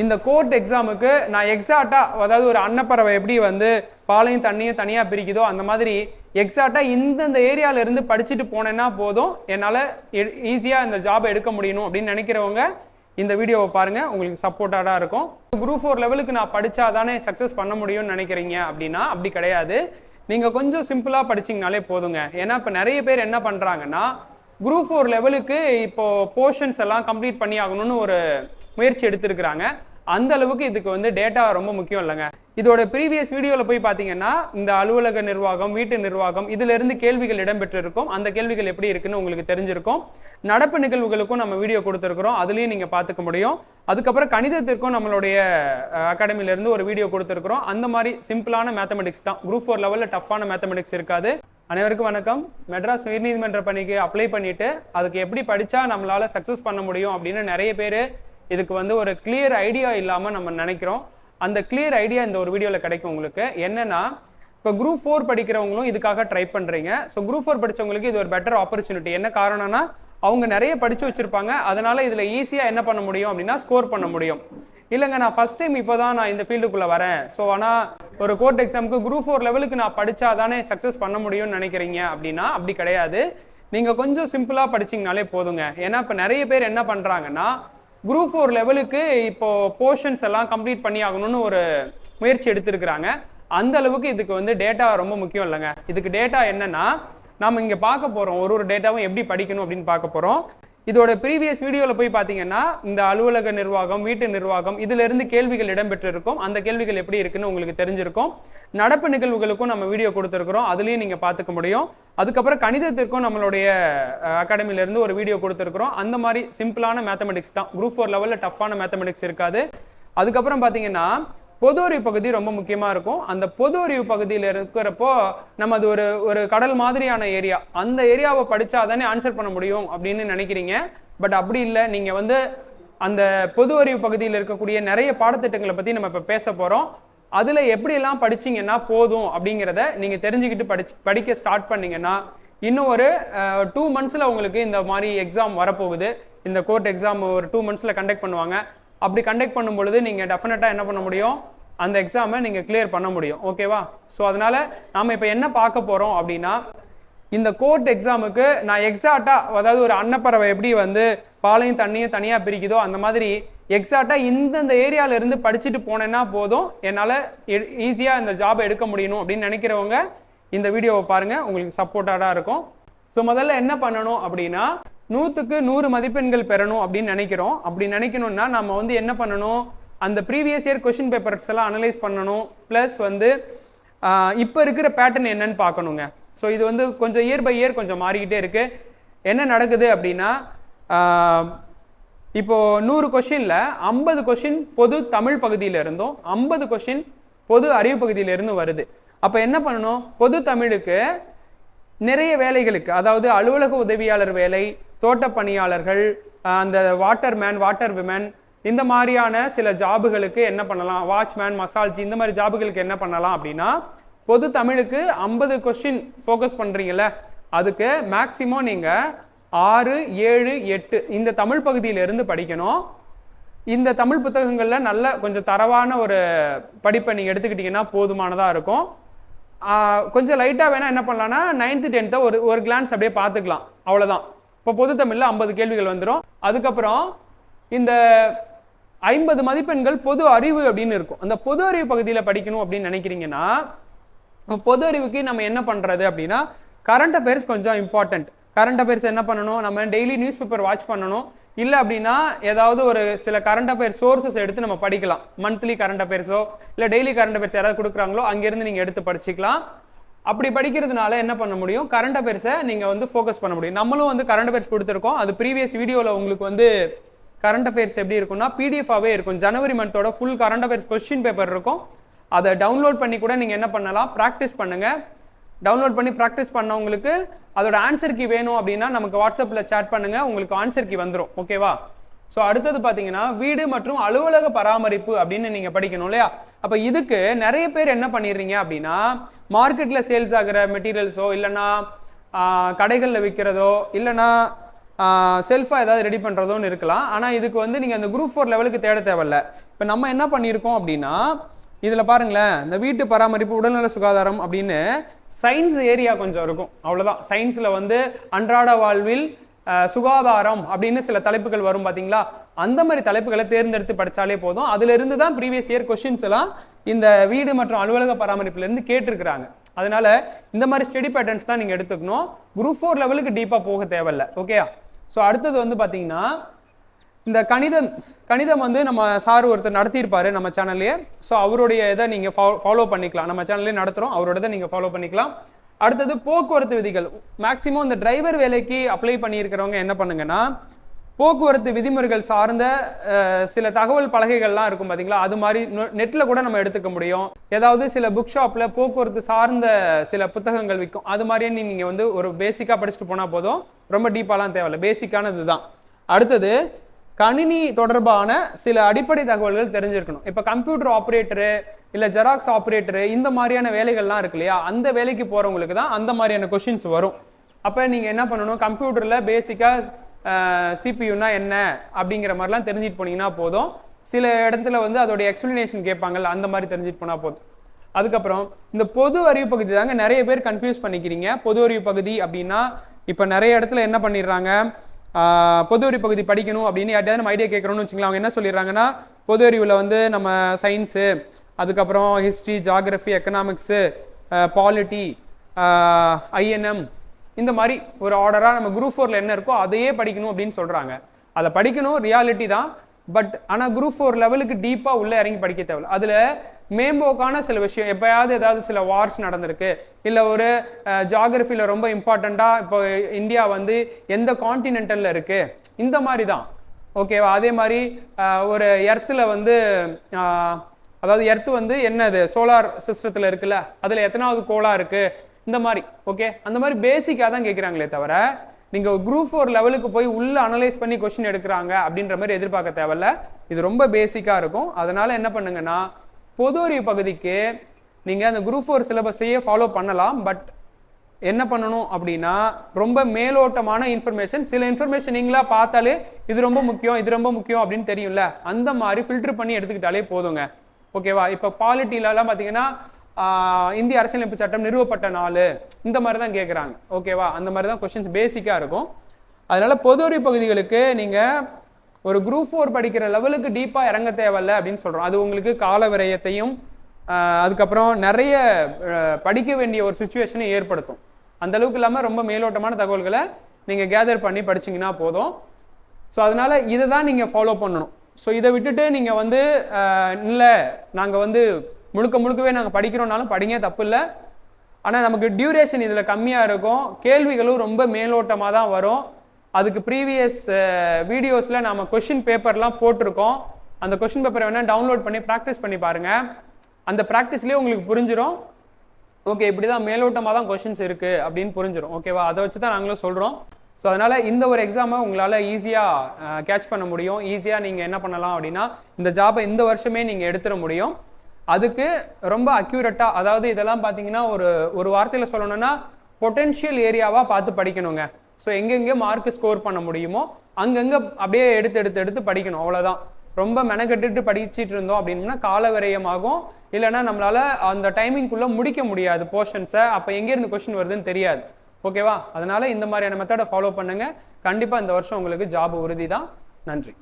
இந்த கோர்ட் எக்ஸாமுக்கு நான் எக்ஸாக்டா அதாவது ஒரு அன்னப்பறவை எப்படி வந்து பாலையும் தண்ணியும் தனியா பிரிக்குதோ அந்த மாதிரி எக்ஸாக்டா இந்த ஏரியால இருந்து படிச்சுட்டு போனேன்னா போதும் என்னால ஈஸியா இந்த ஜாப் எடுக்க முடியணும் அப்படின்னு நினைக்கிறவங்க இந்த வீடியோவை பாருங்க, உங்களுக்கு சப்போர்ட்டாடா இருக்கும். குரூப் 4 லெவலுக்கு நான் படிச்சாதானே சக்சஸ் பண்ண முடியும்னு நினைக்கிறீங்க அப்படின்னா அப்படி கிடையாது. நீங்க கொஞ்சம் சிம்பிளா படிச்சீங்கனாலே போதுங்க. ஏன்னா இப்ப நிறைய பேர் என்ன பண்றாங்கன்னா குரூப் 4 லெவலுக்கு இப்போ போர்ஷன்ஸ் எல்லாம் கம்ப்ளீட் பண்ணி ஆகணும்னு ஒரு முயற்சி எடுத்திருக்கிறாங்க. அந்த அளவுக்கு இதுக்கு வந்து டேட்டா ரொம்ப முக்கியம் இல்லைங்க. இதோட ப்ரீவியஸ் வீடியோவில் போய் பார்த்தீங்கன்னா இந்த அலுவலக நிர்வாகம், வீட்டு நிர்வாகம் இதுல இருந்து கேள்விகள் இடம்பெற்றிருக்கும். அந்த கேள்விகள் எப்படி இருக்குன்னு உங்களுக்கு தெரிஞ்சிருக்கும். நடப்பு நிகழ்வுகளுக்கும் நம்ம வீடியோ கொடுத்துருக்கிறோம், அதுலயும் நீங்க பார்த்துக்க முடியும். அதுக்கப்புறம் கணிதத்திற்கும் நம்மளுடைய அகாடமில இருந்து ஒரு வீடியோ கொடுத்துருக்கிறோம். அந்த மாதிரி சிம்பிளான மேத்தமெட்டிக்ஸ் தான். குரூப் 4 லெவலில் டஃப்பான மேத்தமெட்டிக்ஸ் இருக்காது. அனைவருக்கும் வணக்கம். மெட்ராஸ் உயர்நீதிமன்ற பணிக்கு அப்ளை பண்ணிட்டு அதுக்கு எப்படி படிச்சா நம்மளால சக்சஸ் பண்ண முடியும் அப்படின்னு நிறைய பேர் இதுக்கு வந்து ஒரு கிளியர் ஐடியா இல்லாம நம்ம நினைக்கிறோம். அந்த கிளியர் ஐடியா இந்த ஒரு வீடியோல கிடைக்கும் உங்களுக்கு. என்னன்னா இப்போ குரூப் 4 படிக்கிறவங்களும் இதுக்காக ட்ரை பண்றீங்க. ஸோ குரூப் 4 படிச்சவங்களுக்கு இது ஒரு பெட்டர் ஆப்பர்ச்சுனிட்டி. என்ன காரணம்னா அவங்க நிறைய படிச்சு வச்சிருப்பாங்க. அதனால இதுல ஈஸியா என்ன பண்ண முடியும் அப்படின்னா ஸ்கோர் பண்ண முடியும். இல்லைங்க, நான் ஃபர்ஸ்ட் டைம் இப்போதான் நான் இந்த ஃபீல்டுக்குள்ள வரேன், ஸோ ஆனால் ஒரு கோர்ட் எக்ஸாமுக்கு குரூப் 4 லெவலுக்கு நான் படிச்சாதானே சக்சஸ் பண்ண முடியும்னு நினைக்கிறீங்க அப்படின்னா அப்படி கிடையாது. நீங்க கொஞ்சம் சிம்பிளா படிச்சீங்கனாலே போதுங்க. ஏன்னா இப்ப நிறைய பேர் என்ன பண்றாங்கன்னா குரூப் 4 லெவலுக்கு இப்போ போர்ஷன்ஸ் எல்லாம் கம்ப்ளீட் பண்ணி ஆகணும்னு ஒரு முயற்சி எடுத்திருக்கிறாங்க. அந்த அளவுக்கு இதுக்கு வந்து டேட்டா ரொம்ப முக்கியம் இல்லைங்க. இதுக்கு டேட்டா என்னன்னா நாம இங்க பார்க்க போறோம், ஒரு டேட்டாவும் எப்படி படிக்கணும் அப்படின்னு பார்க்க போறோம். இதோட ப்ரீவியஸ் வீடியோவில் போய் பார்த்தீங்கன்னா இந்த அலுவலக நிர்வாகம், வீட்டு நிர்வாகம் இதுல இருந்து கேள்விகள் இடம்பெற்றிருக்கும். அந்த கேள்விகள் எப்படி இருக்குன்னு உங்களுக்கு தெரிஞ்சிருக்கும். நடப்பு நிகழ்வுகளுக்கும் நம்ம வீடியோ கொடுத்துருக்கிறோம், அதுலயும் நீங்க பார்த்துக்க முடியும். அதுக்கப்புறம் கணிதத்திற்கும் நம்மளுடைய அகாடமில இருந்து ஒரு வீடியோ கொடுத்துருக்கிறோம். அந்த மாதிரி சிம்பிளான மேத்தமெட்டிக்ஸ் தான். குரூப் 4 லெவலில் டஃப்பான மேத்தமெட்டிக்ஸ் இருக்காது. அதுக்கப்புறம் பார்த்தீங்கன்னா பொது அறிவு பகுதி ரொம்ப முக்கியமா இருக்கும். அந்த பொது அறிவு பகுதியில் இருக்கிறப்போ நம்ம அது ஒரு கடல் மாதிரியான ஏரியா, அந்த ஏரியாவை படிச்சாதானே ஆன்சர் பண்ண முடியும் அப்படின்னு நினைக்கிறீங்க. பட் அப்படி இல்லை. நீங்க வந்து அந்த பொது அறிவு பகுதியில் இருக்கக்கூடிய நிறைய பாடத்திட்டங்களை பத்தி நம்ம இப்ப பேச போறோம். அதுல எப்படி எல்லாம் படிச்சீங்கன்னா போதும் அப்படிங்கிறத நீங்க தெரிஞ்சுக்கிட்டு படிக்க ஸ்டார்ட் பண்ணீங்கன்னா இன்னும் ஒரு 2 monthsல உங்களுக்கு இந்த மாதிரி எக்ஸாம் வரப்போகுது. இந்த கோர்ட் எக்ஸாம் ஒரு 2 monthsல கண்டக்ட் பண்ணுவாங்க. அப்படி கண்டக்ட் பண்ணும் பொழுது நீங்க டெஃபினட்டா என்ன பண்ண முடியும், அந்த எக்ஸாமை நீங்க கிளியர் பண்ண முடியும். ஓகேவா? ஸோ அதனால நாம இப்ப என்ன பார்க்க போறோம் அப்படின்னா இந்த கோர்ட் எக்ஸாமுக்கு நான் எக்ஸாக்டா அதாவது ஒரு அன்னப்பறவை எப்படி வந்து பாலையும் தண்ணியும் தனியா பிரிக்குதோ அந்த மாதிரி எக்ஸாக்டா இந்த ஏரியால இருந்து படிச்சுட்டு போனேன்னா போதும் என்னால ஈஸியா இந்த ஜாப் எடுக்க முடியணும் அப்படின்னு நினைக்கிறவங்க இந்த வீடியோவை பாருங்க, உங்களுக்கு சப்போர்ட்டாடா இருக்கும். ஸோ முதல்ல என்ன பண்ணணும் அப்படின்னா 100க்கு 100 மதிப்பெண்கள் பெறணும் அப்படின்னு நினைக்கிறோம். அப்படி நினைக்கணும்னா நம்ம வந்து என்ன பண்ணணும், அந்த ப்ரீவியஸ் இயர் கொஸ்டின் பேப்பர்ஸ் எல்லாம் அனலைஸ் பண்ணணும். ப்ளஸ் வந்து இப்போ இருக்கிற பேட்டர்ன் என்னன்னு பார்க்கணுங்க. ஸோ இது வந்து கொஞ்சம் இயர் பை இயர் கொஞ்சம் மாறிக்கிட்டே இருக்கு. என்ன நடக்குது அப்படின்னா இப்போ 100 கொஸ்டின்ல 50 கொஸ்டின் பொது தமிழ் பகுதியில இருந்தும் 50 கொஸ்டின் பொது அறிவு பகுதியில இருந்து வருது. அப்ப என்ன பண்ணணும், பொது தமிழுக்கு நிறைய வேலைகளுக்கு, அதாவது அலுவலக உதவியாளர் வேலை, தோட்ட பணியாளர்கள், அந்த வாட்டர்மேன், வாட்டர் விமன் இந்த மாதிரியான சில ஜாபுகளுக்கு என்ன பண்ணலாம், வாட்ச்மேன், மசால்ஜி இந்த மாதிரி ஜாபுகளுக்கு என்ன பண்ணலாம் அப்படின்னா பொது தமிழுக்கு 50 கொஸ்டின் ஃபோக்கஸ் பண்றீங்கல்ல, அதுக்கு மேக்சிமம் நீங்க 6, 7, 8 இந்த தமிழ் பகுதியில இருந்து படிக்கணும். இந்த தமிழ் புத்தகங்கள்ல நல்ல கொஞ்சம் தரவான ஒரு படிப்பை நீங்க எடுத்துக்கிட்டீங்கன்னா போதுமானதா இருக்கும். கொஞ்சம் லைட்டா வேணா என்ன பண்ணலாம்னா 9th 10th ஒரு கிளான்ஸ் அப்படியே பார்த்துக்கலாம், அவ்வளவுதான். இப்போ பொது தமிழ்ல 50 கேள்விகள் வந்துடும். அதுக்கப்புறம் இந்த 50 மதிப்பெண்கள் பொது அறிவு அப்படின்னு இருக்கும். அந்த பொது அறிவு பகுதியில படிக்கணும் அப்படின்னு நினைக்கிறீங்கன்னா பொது அறிவுக்கு நம்ம என்ன பண்றது அப்படின்னா கரண்ட் அஃபேர்ஸ் கொஞ்சம் இம்பார்ட்டன்ட். கரண்ட் அஃபேர்ஸ் என்ன பண்ணணும், நம்ம டெய்லி நியூஸ் பேப்பர் வாட்ச் பண்ணணும். இல்லை அப்படின்னா ஏதாவது ஒரு சில கரண்ட் அஃபேர்ஸ் சோர்சஸ் எடுத்து நம்ம படிக்கலாம். மந்த்லி கரண்ட் அஃபேர்ஸோ இல்லை டெய்லி கரண்ட் அஃபேர்ஸ் யாராவது கொடுக்குறாங்களோ அங்கேருந்து நீங்கள் எடுத்து படிச்சுக்கலாம். அப்படி படிக்கிறதுனால என்ன பண்ண முடியும், கரண்ட் அஃபேர்ஸை நீங்கள் வந்து ஃபோக்கஸ் பண்ண முடியும். நம்மளும் வந்து கரண்ட் அஃபேர்ஸ் கொடுத்துருக்கோம். அது ப்ரீவியஸ் வீடியோவில் உங்களுக்கு வந்து கரண்ட் அஃபேர்ஸ் எப்படி இருக்கும்னா பிடிஎஃபாகவே இருக்கும். ஜனவரி மந்தோட full current affairs question paper இருக்கும். அதை டவுன்லோட் பண்ணி கூட நீங்கள் என்ன பண்ணலாம், ப்ராக்டிஸ் பண்ணுங்க. டவுன்லோட் பண்ணி ப்ராக்டிஸ் பண்ணவங்களுக்கு அதோட ஆன்சர் கீ வேணும் அப்படின்னா நமக்கு வாட்ஸ்அப்பில் சேட் பண்ணுங்க, உங்களுக்கு ஆன்சர் கீ வந்துடும். ஓகேவா? ஸோ அடுத்தது பார்த்தீங்கன்னா வீடு மற்றும் அலுவலக பராமரிப்பு அப்படின்னு நீங்க படிக்கணும் இல்லையா? அப்போ இதுக்கு நிறைய பேர் என்ன பண்ணிடுறீங்க அப்படின்னா மார்க்கெட்ல சேல்ஸ் ஆகிற மெட்டீரியல்ஸோ இல்லைன்னா கடைகளில் விற்கிறதோ இல்லைன்னா செல்ஃபாக ஏதாவது ரெடி பண்ணுறதுன்னு இருக்கலாம். ஆனால் இதுக்கு வந்து நீங்கள் அந்த குரூப் 4 லெவலுக்கு தேட தேவையில்ல. இப்போ நம்ம என்ன பண்ணியிருக்கோம் அப்படின்னா, இதில் பாருங்களேன், இந்த வீட்டு பராமரிப்பு உடல்நல சுகாதாரம் அப்படின்னு சயின்ஸ் ஏரியா கொஞ்சம் இருக்கும், அவ்வளோதான். சயின்ஸில் வந்து அன்றாட வாழ்வில் சுகாதாரம் அப்படின்னு சில தலைப்புகள் வரும் பார்த்தீங்களா, அந்த மாதிரி தலைப்புகளை தேர்ந்தெடுத்து படித்தாலே போதும். அதிலிருந்து தான் ப்ரீவியஸ் இயர் கொஸ்டின்ஸ் எல்லாம் இந்த வீடு மற்றும் அலுவலக பராமரிப்புலேருந்து கேட்டிருக்கிறாங்க. அதனால இந்த மாதிரி ஸ்டடி பேட்டர்ன்ஸ் தான் நீங்கள் எடுத்துக்கணும். குரூப் 4 லெவலுக்கு டீப்பாக போக தேவையில்லை. ஓகே. ஸோ அடுத்தது வந்து பார்த்தீங்கன்னா, இந்த கணிதம் வந்து நம்ம சார் ஒருத்தர் நடத்தியிருப்பாரு நம்ம சேனல்லையே. ஸோ அவருடைய இதை நீங்கள் ஃபாலோ பண்ணிக்கலாம். நம்ம சேனல்லே நடத்துகிறோம், அவரோட இதை நீங்கள் ஃபாலோ பண்ணிக்கலாம். அடுத்தது போக்குவரத்து விதிகள். மேக்சிமம் இந்த டிரைவர் வேலைக்கு அப்ளை பண்ணியிருக்கிறவங்க என்ன பண்ணுங்கன்னா, போக்குவரத்து விதிமுறைகள் சார்ந்த சில தகவல் பலகைகள்லாம் இருக்கும் பார்த்தீங்களா, அது மாதிரி நெட்டில் கூட நம்ம எடுத்துக்க முடியும். ஏதாவது சில புக் ஷாப்பில் போக்குவரத்து சார்ந்த சில புத்தகங்கள் விற்கும், அது மாதிரியே நீங்கள் வந்து ஒரு பேசிக்காக படிச்சுட்டு போனால் போதும். ரொம்ப டீப்பாலாம் தேவையில்லை, பேசிக்கானது தான். அடுத்தது கணினி தொடர்பான சில அடிப்படை தகவல்கள் தெரிஞ்சிருக்கணும். இப்போ கம்ப்யூட்டர் ஆப்ரேட்டரு இல்லை ஜெராக்ஸ் ஆப்ரேட்டரு இந்த மாதிரியான வேலைகள்லாம் இருக்கு இல்லையா, அந்த வேலைக்கு போகிறவங்களுக்கு தான் அந்த மாதிரியான கொஷின்ஸ் வரும். அப்போ நீங்கள் என்ன பண்ணணும், கம்ப்யூட்டரில் பேசிக்காக சிபியூனா என்ன அப்படிங்கிற மாதிரிலாம் தெரிஞ்சுட்டு போனீங்கன்னா போதும். சில இடத்துல வந்து அதோடைய எக்ஸ்பிளனேஷன் கேட்பாங்கல்ல, அந்த மாதிரி தெரிஞ்சுட்டு போனால் போதும். அதுக்கப்புறம் இந்த பொது அறிவு பகுதி தாங்க நிறைய பேர் கன்ஃபியூஸ் பண்ணிக்கிறீங்க. பொது அறிவு பகுதி அப்படின்னா இப்போ நிறைய இடத்துல என்ன பண்ணிடுறாங்க, பொது அறிவு பகுதி படிக்கணும் அப்படின்னு யார்ட்டையாவது நம்ம ஐடியா கேட்குறோன்னு வச்சுக்கலாம். அவங்க என்ன சொல்லிடுறாங்கன்னா, பொது அறிவில் வந்து நம்ம சயின்ஸு, அதுக்கப்புறம் history, geography, economics, polity, INM, இந்த மாதிரி ஒரு ஆர்டராக நம்ம குரூப் 4ல் என்ன இருக்கோ அதையே படிக்கணும் அப்படின்னு சொல்கிறாங்க. அதை படிக்கணும், ரியாலிட்டி தான். பட் ஆனால் குரூப் 4 லெவலுக்கு டீப்பாக உள்ளே இறங்கி படிக்க தேவையில்லை. அதில் மேம்போக்கான சில விஷயம், எப்போயாவது ஏதாவது சில வார்ஸ் நடந்திருக்கு, இல்லை ஒரு ஜாகிரஃபியில் ரொம்ப இம்பார்ட்டண்ட்டாக இப்போ இந்தியா வந்து எந்த கான்டினென்டலில் இருக்குது, இந்த மாதிரி தான். ஓகேவா. அதே மாதிரி ஒரு எர்த்தில் வந்து அதாவது எர்த்து வந்து என்னது சோலார் சிஸ்டத்தில் இருக்குல்ல, அதில் எத்தனாவது கோளா இருக்குது, இந்த மாதிரி. ஓகே, அந்த மாதிரி பேசிக்காக தான் கேட்குறாங்களே தவிர நீங்கள் குரூப் 4 லெவலுக்கு போய் உள்ள அனலைஸ் பண்ணி கொஸ்டின் எடுக்கிறாங்க அப்படின்ற மாதிரி எதிர்பார்க்க தேவையில்ல. இது ரொம்ப பேசிக்காக இருக்கும். அதனால என்ன பண்ணுங்கன்னா, பொது அறிவு பகுதிக்கு நீங்கள் அந்த குரூப் 4 சிலபஸையே ஃபாலோ பண்ணலாம். பட் என்ன பண்ணணும் அப்படின்னா, ரொம்ப மேலோட்டமான இன்ஃபர்மேஷன், சில இன்ஃபர்மேஷன் நீங்களா பார்த்தாலே இது ரொம்ப முக்கியம், இது ரொம்ப முக்கியம் அப்படின்னு தெரியும்ல, அந்த மாதிரி ஃபில்டர் பண்ணி எடுத்துக்கிட்டாலே போதுங்க. ஓகேவா. இப்போ பாலிட்டிலலாம் பார்த்தீங்கன்னா இந்திய அரசியலமைப்பு சட்டம் நிறுவப்பட்ட நாள், இந்த மாதிரி தான் கேட்குறாங்க. ஓகேவா. அந்த மாதிரி தான் கொஸ்டின்ஸ் பேசிக்காக இருக்கும். அதனால பொது அறிவு பகுதிகளுக்கு நீங்கள் ஒரு குரூப் 4 படிக்கிற லெவலுக்கு டீப்பாக இறங்க தேவையில்லை அப்படின்னு சொல்கிறோம். அது உங்களுக்கு கால விரயத்தையும் அதுக்கப்புறம் நிறைய படிக்க வேண்டிய ஒரு சுச்சுவேஷனை ஏற்படுத்தும். அந்த அளவுக்கு இல்லாமல் ரொம்ப மேலோட்டமான தகவல்களை நீங்கள் கேதர் பண்ணி படிச்சிங்கன்னா போதும். ஸோ அதனால இதை தான் நீங்கள் ஃபாலோ பண்ணணும். ஸோ இதை விட்டுட்டு நீங்கள் வந்து இல்லை நாங்கள் வந்து முழுக்கவே நாங்கள் படிக்கிறோம்னாலும் படிங்க, தப்பு இல்லை. ஆனால் நமக்கு டியூரேஷன் இதில் கம்மியாக இருக்கும், கேள்விகளும் ரொம்ப மேலோட்டமாக தான் வரும். அதுக்கு ப்ரீவியஸ் வீடியோஸில் நம்ம கொஷின் பேப்பர்லாம் போட்டிருக்கோம். அந்த கொஷின் பேப்பரை வேணால் டவுன்லோட் பண்ணி ப்ராக்டிஸ் பண்ணி பாருங்கள். அந்த ப்ராக்டிஸ்லேயே உங்களுக்கு புரிஞ்சிடும், ஓகே இப்படி தான் மேலோட்டமாக தான் கொஷின்ஸ் இருக்குது அப்படின்னு புரிஞ்சிடும். ஓகேவா. அதை வச்சு தான் நாங்களும் சொல்கிறோம். ஸோ அதனால் இந்த ஒரு எக்ஸாமை உங்களால் ஈஸியாக கேட்ச் பண்ண முடியும். ஈஸியாக நீங்கள் என்ன பண்ணலாம் அப்படின்னா, இந்த ஜாபை இந்த வருஷமே நீங்கள் எடுத்துட முடியும். அதுக்கு ரொம்ப அக்யூரேட்டாக, அதாவது இதெல்லாம் பார்த்தீங்கன்னா ஒரு வார்த்தையில் சொல்லணும்னா பொட்டென்ஷியல் ஏரியாவாக பார்த்து படிக்கணுங்க. ஸோ எங்கெங்கே மார்க் ஸ்கோர் பண்ண முடியுமோ அங்கங்கே அப்படியே எடுத்து படிக்கணும், அவ்வளோதான். ரொம்ப மெனக்கெட்டுட்டு படிச்சுட்டு இருந்தோம் அப்படின்னா கால விரயமாகும், இல்லைன்னா நம்மளால அந்த டைமிங்குள்ளே முடிக்க முடியாது போர்ஷன்ஸை. அப்போ எங்கேருந்து கொஸ்டின் வருதுன்னு தெரியாது. ஓகேவா. அதனால இந்த மாதிரியான மெத்தடை ஃபாலோ பண்ணுங்க. கண்டிப்பாக இந்த வருஷம் உங்களுக்கு ஜாப் உறுதி தான். நன்றி.